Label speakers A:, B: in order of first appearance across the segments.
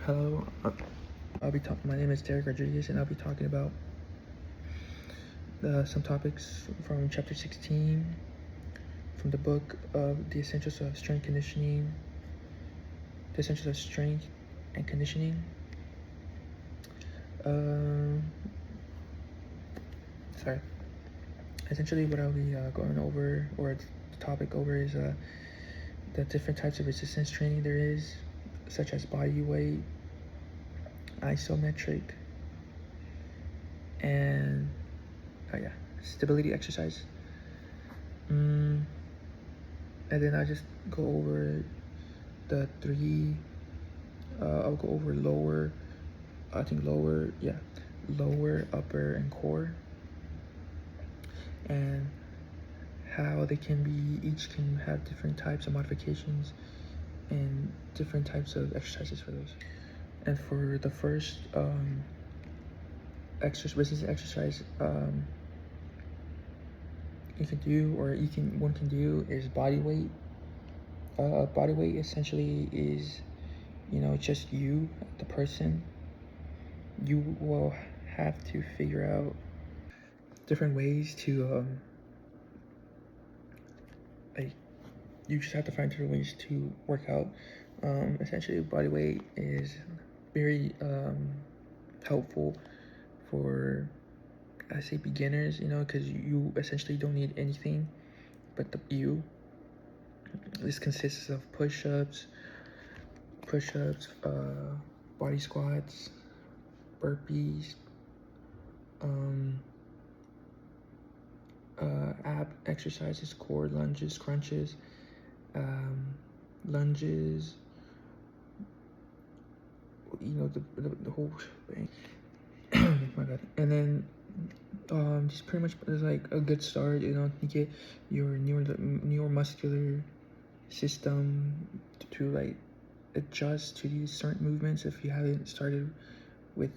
A: Hello, I'll be talking. My name is Derek Rodriguez, and I'll be talking about some topics from Chapter 16 from the book of The Essentials of Strength Conditioning. The Essentials of Strength and Conditioning. Sorry. Essentially, what I'll be going over, or the topic over, is the different types of resistance training there is, such as body weight, isometric, and stability exercise. And then I just go over the three. I'll go over lower, upper, and core, and how they can be, each can have different types of modifications and different types of exercises for those. And for the first resistance exercise you can do, or one can do, is body weight. Body weight essentially is, just you, the person. You will have to figure out different ways to you just have to find different ways to work out. Essentially, body weight is very helpful for, I say, beginners, because you essentially don't need anything but you. This consists of push-ups, body squats, burpees, ab exercises, core lunges, crunches, lunges, the whole thing. My God. And then just pretty much is like a good start. You get your neuromuscular system to like adjust to these certain movements if you haven't started with,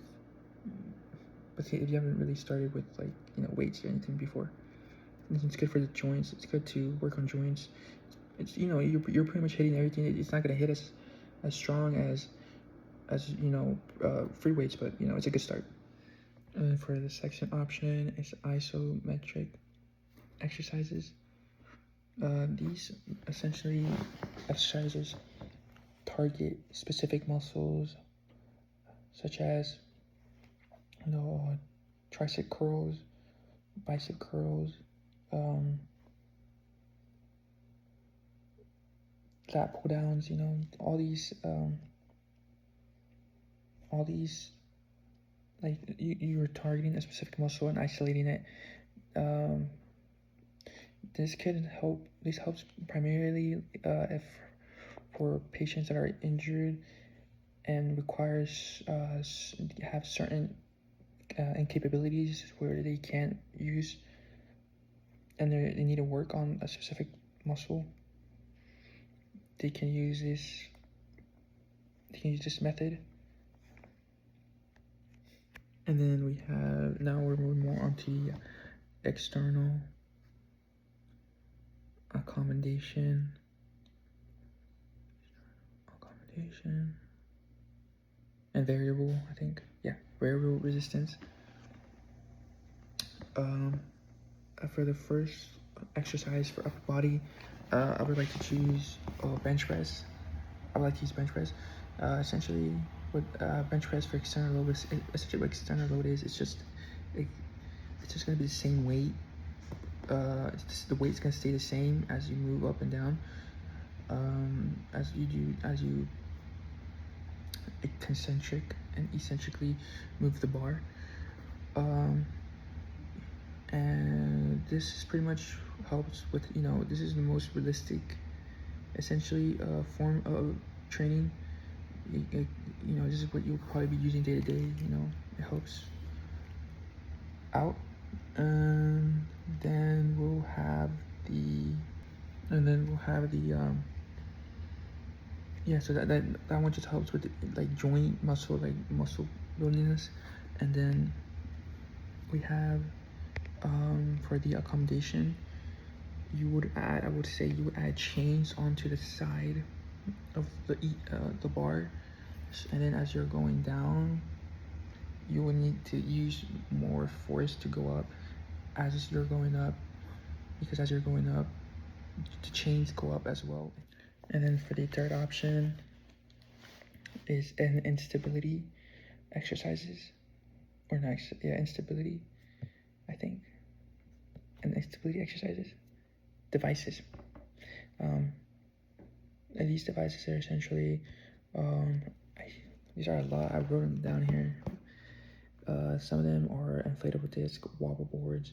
A: if you haven't really started with weights or anything before. It's good for the joints. It's good to work on joints. It's you're pretty much hitting everything. It's not gonna hit as strong as free weights, but it's a good start. And for the second option, it's isometric exercises. These essentially exercises target specific muscles, such as tricep curls, bicep curls, lat pull downs. All these like you're targeting a specific muscle and isolating it. This helps primarily if for patients that are injured and requires have certain incapabilities where they can't use, and they need to work on a specific muscle. They can use this method. And then now we're moving more onto the external accommodation, and variable, variable resistance. For the first exercise for upper body, I would like to choose bench press. I would like to use bench press. Essentially, what bench press for external load is, it's just going to be the same weight. The weight's going to stay the same as you move up and down. As you concentric and eccentrically move the bar. And this pretty much helps with, this is the most realistic, essentially, form of training. This is what you'll probably be using day to day. It helps out. And then we'll have the so that one just helps with joint muscle buildiness. And then we have for the accommodation, you would add chains onto the side of the bar, And then as you're going down, you will need to use more force to go up as you're going up, because as you're going up, the chains go up as well. And then for the third option is an instability exercises, or not, yeah, instability, I think, and instability exercises, devices. And these devices are essentially, these are a lot, I wrote them down here. Some of them are inflatable disc, wobble boards,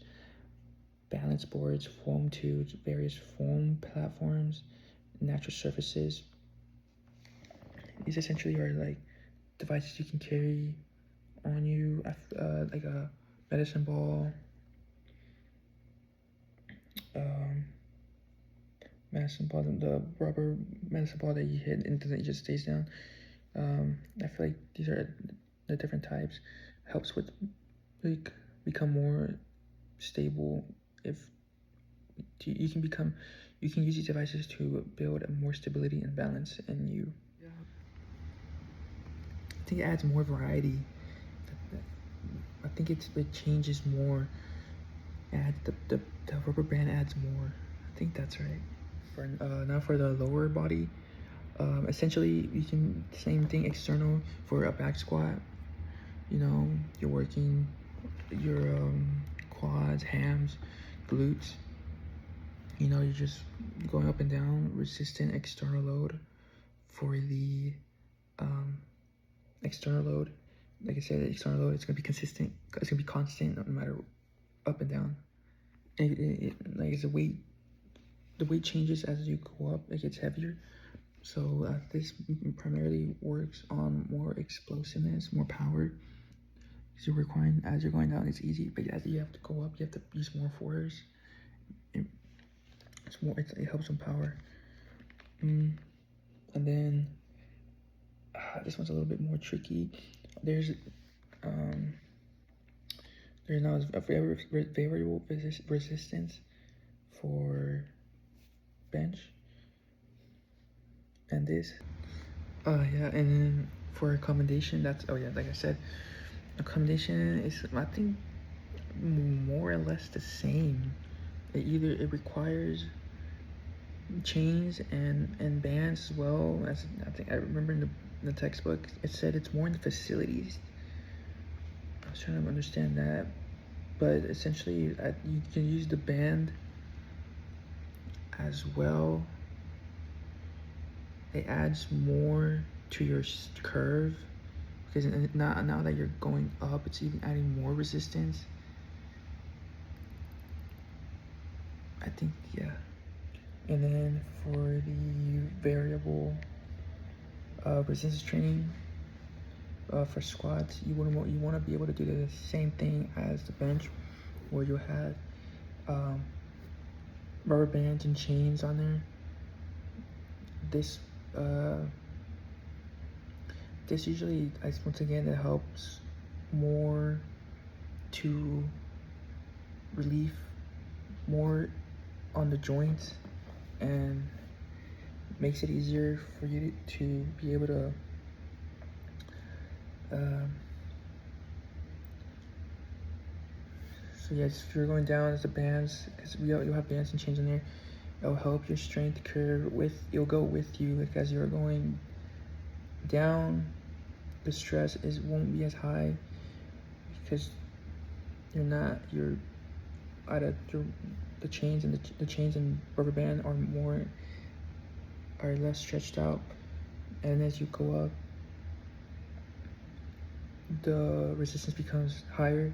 A: balance boards, foam tubes, various foam platforms, natural surfaces. These essentially are like devices you can carry on you, like a medicine ball, the rubber medicine ball that you hit and it just stays down. I feel like these are the different types. Helps with like become more stable. If you can use these devices to build more stability and balance in you. Yeah. I think it adds more variety. I think it changes more. The rubber band adds more. I think that's right. For now for the lower body, essentially you can same thing external for a back squat. You know, you're working your quads, hams, glutes. You know, you're just going up and down, resistant external load. For the external load, like I said, the external load, it's gonna be consistent. It's gonna be constant no matter up and down. Like it's the weight changes as you go up. It gets heavier. So this primarily works on more explosiveness, more power. As you're going down, it's easy, but as you have to go up, you have to use more force. It helps with power. And then this one's a little bit more tricky. There's now a variable resistance for bench, and this. Yeah, and then for accommodation, that's like I said, accommodation is, I think, more or less the same. It requires chains and bands as well. As I think I remember in the textbook, it said it's more in the facilities. I was trying to understand that, but essentially you can use the band as well. It adds more to your curve, because now that you're going up, it's even adding more resistance. I think, yeah. And then for the variable resistance training, for squats, you want to be able to do the same thing as the bench, where you have rubber bands and chains on there. This usually, once again, it helps more to relief more on the joints, and makes it easier for you to be able to so yes, if you're going down, it's the bands, because you'll have bands and chains in there. It'll help your strength curve it'll go with you. Like as you're going down, the stress won't be as high, because you're out of the chains, and the chains and rubber band are less stretched out. And as you go up, the resistance becomes higher.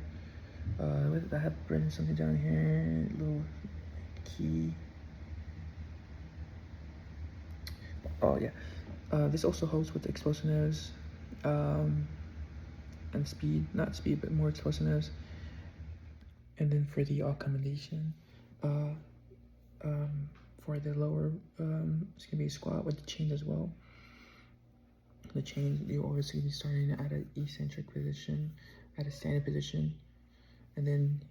A: I have written something down here, little key. Oh yeah, this also helps with explosiveness and speed, not speed, but more explosiveness. And then for the accommodation, for the lower, it's gonna be a squat with the chain as well. The chain, you're always gonna be starting at an eccentric position, at a standing position, and then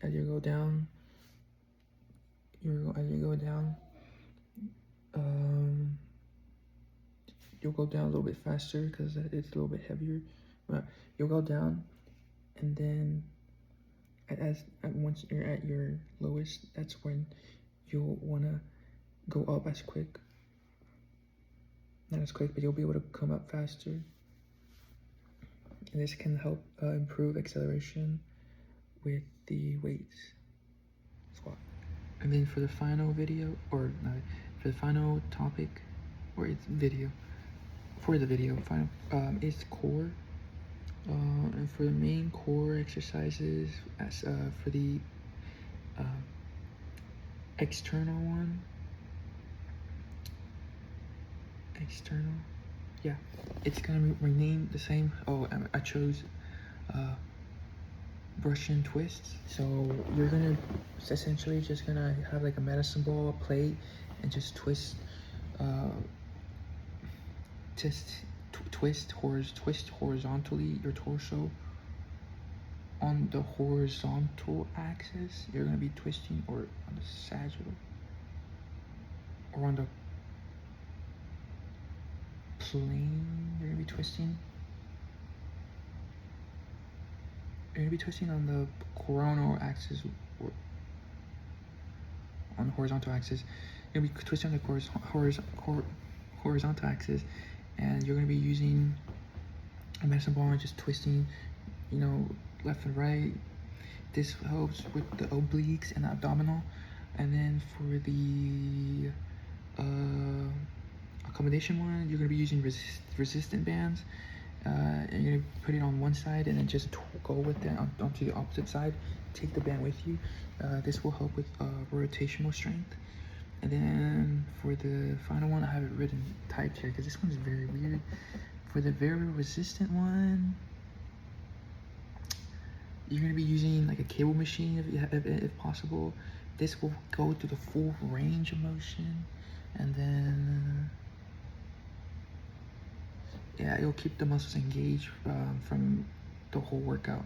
A: as you go down, you'll go down a little bit faster because it's a little bit heavier. But you'll go down, and then once you're at your lowest, that's when you'll want to go up as quick. Not as quick, but you'll be able to come up faster. And this can help improve acceleration with the weights squat. And then for the final video, or no, for the final topic, or it's video, for the video final, is core. And for the main core exercises, as for the external one, yeah, it's gonna remain the same. Oh, I chose Russian twists. So you're gonna essentially just gonna have like a medicine ball plate and just twist horizontally your torso. On the horizontal axis, you're gonna be twisting, or on the sagittal, or on the plane, you're gonna be twisting. You're gonna be twisting on the coronal axis, or on the horizontal axis. You're gonna be twisting on the horizontal axis, and you're gonna be using a medicine ball and just twisting, you know, left and right. This helps with the obliques and the abdominal. And then for the accommodation one, you're gonna be using resistant bands. And you're gonna put it on one side and then just go with it onto the opposite side. Take the band with you. This will help with rotational strength. And then for the final one, I have it written typed here because this one's very weird. For the very resistant one, you're gonna be using like a cable machine if possible. This will go through the full range of motion, and then yeah, it'll keep the muscles engaged from the whole workout.